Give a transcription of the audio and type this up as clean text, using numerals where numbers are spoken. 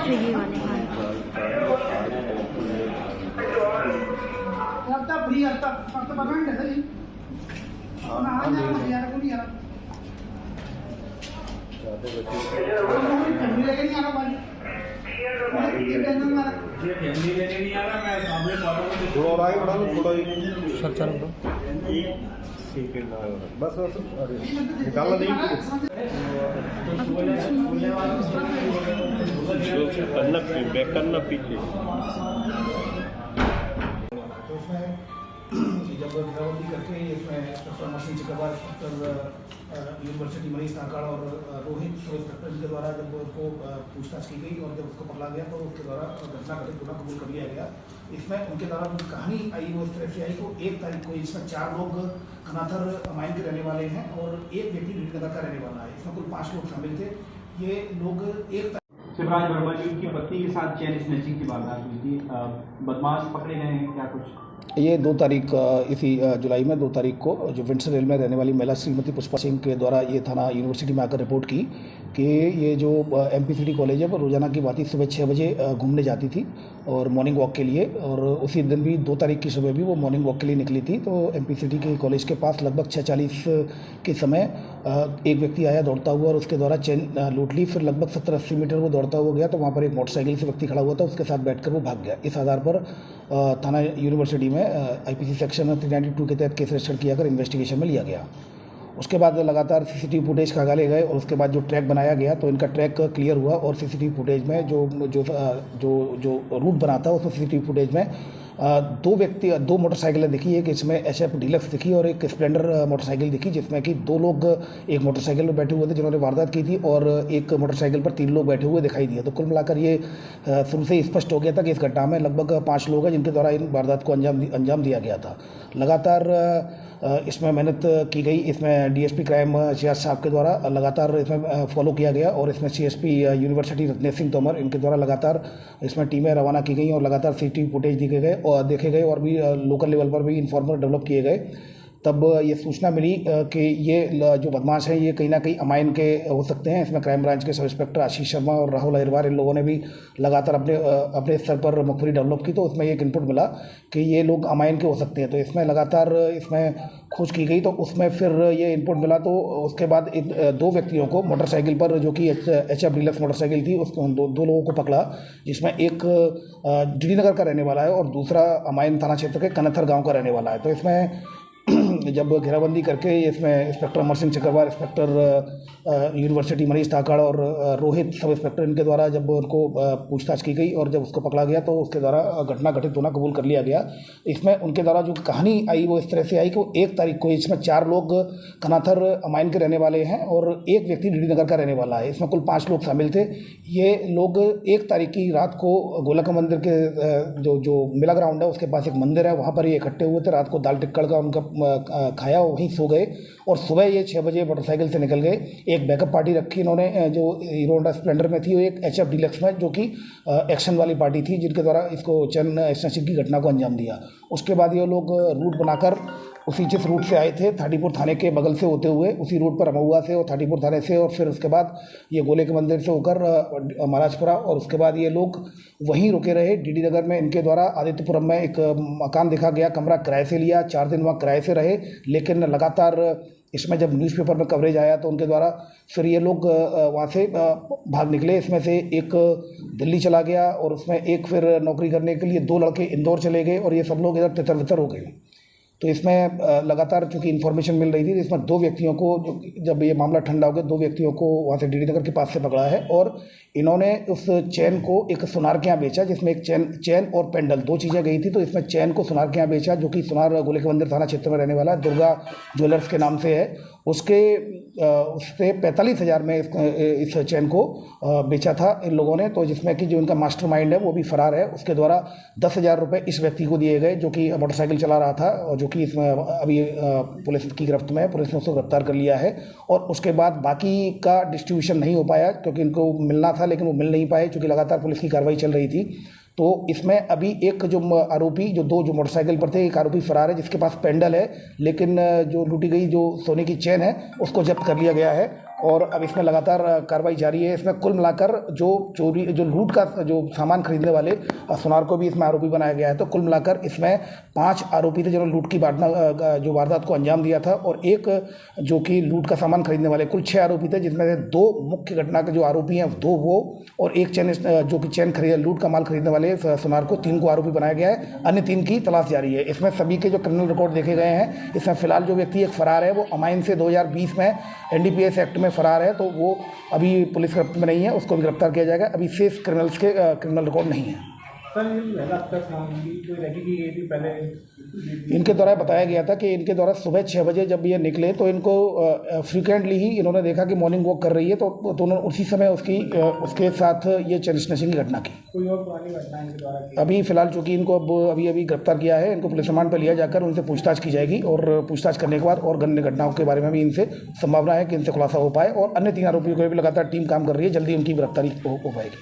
Swiggy वाले। हाँ sir चलो बस निकालना नहीं करना बैक करना पीछे। जब घेराबंदी करके इसमें डॉक्टर मशीन चिकरवार यूनिवर्सिटी मनीष नाकाड़ और रोहित सब इंस्पेक्टर के द्वारा जब उनको पूछताछ की गई और जब उसको पकड़ा गया तो उसके द्वारा घटना घटित गुना कबूल कर लिया गया। इसमें उनके द्वारा जो कहानी आई वो इस तरह से आई को 1 तारीख को इसमें 4 लोग खनाथर माइन के रहने वाले हैं और एक व्यक्ति लीडनगर का रहने वाला है। इसमें कुल 5 लोग शामिल थे। ये लोग 1 शिवराज वर्मा जी उनकी पत्नी के साथ चैन स्नैचिंग की वारदात हुई थी। बदमाश पकड़े गए हैं क्या कुछ? ये 2 तारीख इसी जुलाई में 2 तारीख को जो विंडसर रेल में रहने वाली महिला श्रीमती पुष्पा सिंह के द्वारा ये थाना यूनिवर्सिटी में आकर रिपोर्ट की कि ये जो एमपीसीटी कॉलेज है वो रोज़ाना की बात सुबह 6 बजे घूमने जाती थी और मॉर्निंग वॉक के लिए, और उसी दिन भी 2 तारीख की सुबह भी वो मॉर्निंग वॉक के लिए निकली थी। तो एमपीसीटी के कॉलेज के पास लगभग 6:40 के समय एक व्यक्ति आया दौड़ता हुआ और उसके द्वारा चेन लूट ली। फिर लगभग 70-80 मीटर वो दौड़ता हुआ गया तो वहाँ पर एक मोटरसाइकिल से व्यक्ति खड़ा हुआ था, उसके साथ बैठकर वो भाग गया। इस आधार पर थाना यूनिवर्सिटी में आईपीसी सेक्शन 392 के तहत केस रजिस्टर किया कर इन्वेस्टिगेशन में लिया गया। उसके बाद लगातार सीसीटीवी फुटेज खंगाले गए और उसके बाद जो ट्रैक बनाया गया तो इनका ट्रैक क्लियर हुआ और सीसीटीवी फुटेज में जो जो जो जो रूट बना था उसमें सीसीटीवी फुटेज में 2 मोटरसाइकिलें दिखी। एक इसमें एचएफ डीलक्स दिखी और एक स्प्लेंडर मोटरसाइकिल दिखी, जिसमें कि 2 लोग एक मोटरसाइकिल पर बैठे हुए थे जिन्होंने वारदात की थी और एक मोटरसाइकिल पर 3 लोग बैठे हुए दिखाई दिए। तो कुल मिलाकर ये शुरू से ही स्पष्ट हो गया था कि इस घटना में लगभग 5 लोग हैं जिनके द्वारा इन वारदात को अंजाम दिया गया था। लगातार इसमें मेहनत की गई। इसमें डीएसपी क्राइम सियाज साहब के द्वारा लगातार इसमें फॉलो किया गया और इसमें सीएसपी यूनिवर्सिटी रत्नेश सिंह तोमर इनके द्वारा लगातार इसमें टीमें रवाना की गई और लगातार सीसीटीवी फुटेज देखे गए और भी लोकल लेवल पर भी इन्फॉर्मर डेवलप किए गए। तब ये सूचना मिली कि ये जो बदमाश हैं ये कहीं ना कहीं अमाइन के हो सकते हैं। इसमें क्राइम ब्रांच के सब इंस्पेक्टर आशीष शर्मा और राहुल अहिरवार इन लोगों ने भी लगातार अपने स्तर पर मुखबिरी डेवलप की, तो उसमें एक इनपुट मिला कि ये लोग अमाइन के हो सकते हैं। तो इसमें लगातार इसमें खोज की गई तो उसमें फिर ये इनपुट मिला। तो उसके बाद 2 व्यक्तियों को मोटरसाइकिल पर जो कि एचएफ डीलक्स मोटरसाइकिल थी उसको 2 लोगों को पकड़ा, जिसमें एक डी नगर का रहने वाला है और दूसरा अमाइन थाना क्षेत्र के कनथर गाँव का रहने वाला है। तो इसमें जब घेराबंदी करके इसमें inspector Amar Singh Chakrawar, inspector university Manish नाकाड़ और रोहित सब इंस्पेक्टर इनके द्वारा जब उनको पूछताछ की गई और जब उसको पकड़ा गया तो उसके द्वारा घटना घटित होना कबूल कर लिया गया। इसमें उनके द्वारा जो कहानी आई वो इस तरह से आई कि वो 1 तारीख को इसमें 4 लोग कनाथर अमाइन के रहने वाले हैं और एक व्यक्ति डीडी नगर का रहने वाला है। इसमें कुल 5 लोग शामिल थे। ये लोग 1 तारीख की रात को गोलक मंदिर के जो मिला ग्राउंड है उसके पास एक मंदिर है, वहाँ पर ये इकट्ठे हुए थे। रात को दाल टिक्कड़ का उनका खाया, वहीं सो गए और सुबह ये 6 बजे मोटरसाइकिल से निकल गए। एक बैकअप पार्टी रखी इन्होंने जो हीरो होंडा स्प्लेंडर में थी, वो एक एचएफ डीलक्स में जो कि एक्शन वाली पार्टी थी, जिनके द्वारा इसको चैन स्नैचिंग की घटना को अंजाम दिया। उसके बाद ये लोग रूट बनाकर उसी जिस रूट से आए थे थाटीपुर थाने के बगल से होते हुए उसी रूट पर अमहुआ से और थाटीपुर थाने से और फिर उसके बाद ये गोले के मंदिर से होकर महाराजपुरा और उसके बाद ये लोग वहीं रुके रहे डीडी नगर में। इनके द्वारा आदित्यपुरम में एक मकान देखा गया, कमरा किराए से लिया, 4 दिन वहाँ किराए से रहे। लेकिन लगातार इसमें जब न्यूज़पेपर में कवरेज आया तो उनके द्वारा फिर ये लोग वहाँ से भाग निकले। इसमें से एक दिल्ली चला गया और उसमें एक फिर नौकरी करने के लिए 2 लड़के इंदौर चले गए और ये सब लोग इधर तितर-बितर हो गए। तो इसमें लगातार चूँकि इन्फॉर्मेशन मिल रही थी, इसमें 2 व्यक्तियों को जब ये मामला ठंडा हो गया 2 व्यक्तियों को वहाँ से डीडी नगर के पास से पकड़ा है और इन्होंने उस चैन को एक सुनार के यहाँ बेचा, जिसमें एक चैन और पेंडल 2 चीज़ें गई थी। तो इसमें चैन को सुनार के यहाँ बेचा, जो कि सुनार गोले के मंदिर थाना क्षेत्र में रहने वाला दुर्गा ज्वेलर्स के नाम से है। उससे 45,000 में इस चैन को बेचा था इन लोगों ने। तो जिसमें कि जो इनका मास्टरमाइंड है वो भी फरार है। उसके द्वारा 10,000 रुपये इस व्यक्ति को दिए गए जो कि मोटरसाइकिल चला रहा था और जो कि इसमें अभी पुलिस की गिरफ्त में है। पुलिस ने उसको गिरफ्तार कर लिया है और उसके बाद बाकी का डिस्ट्रीब्यूशन नहीं हो पाया क्योंकि इनको मिलना था लेकिन वो मिल नहीं पाए क्योंकि लगातार पुलिस की कार्रवाई चल रही थी। तो इसमें अभी एक जो आरोपी जो मोटरसाइकिल पर थे, एक आरोपी फरार है जिसके पास पेंडल है, लेकिन जो लूटी गई जो सोने की चेन है उसको जब्त कर लिया गया है और अब इसमें लगातार कार्रवाई जारी है। इसमें कुल मिलाकर जो लूट का जो सामान खरीदने वाले सुनार को भी इसमें आरोपी बनाया गया है। तो कुल मिलाकर इसमें 5 आरोपी थे जिन्होंने लूट की जो वारदात को अंजाम दिया था, और एक जो कि लूट का सामान खरीदने वाले, कुल 6 आरोपी थे, जिसमें से 2 मुख्य घटना के जो आरोपी हैं 2 वो, और एक जो कि लूट का माल खरीदने वाले सुनार को 3 को आरोपी बनाया गया है। अन्य 3 की तलाश जारी है। इसमें सभी के जो क्रिमिनल रिकॉर्ड देखे गए हैं। इसमें फिलहाल जो व्यक्ति एक फरार है वो अमाइन से 2020 में NDPS एक्ट में फरार है, तो वो अभी पुलिस गिरफ्त में नहीं है, उसको भी गिरफ्तार किया जाएगा। अभी शेष क्रिमिनल्स के क्रिमिनल रिकॉर्ड नहीं है। इनके द्वारा बताया गया था कि इनके द्वारा सुबह 6 बजे जब ये निकले तो इनको फ्रीक्वेंटली ही इन्होंने देखा कि मॉर्निंग वॉक कर रही है, तो उन्होंने उसी समय उसके साथ ये चेन स्नैचिंग की घटना की। कोई और पुरानी घटना इनके द्वारा की? अभी फिलहाल चूंकि इनको अभी गिरफ्तार किया है, इनको पुलिस रिमांड पर लिया जाकर उनसे पूछताछ की जाएगी, और पूछताछ करने के बाद और अन्य घटनाओं के बारे में भी इनसे संभावना है कि इनसे खुलासा हो पाए, और अन्य 3 आरोपियों को भी लगातार टीम काम कर रही है, जल्दी उनकी गिरफ्तारी हो पाएगी।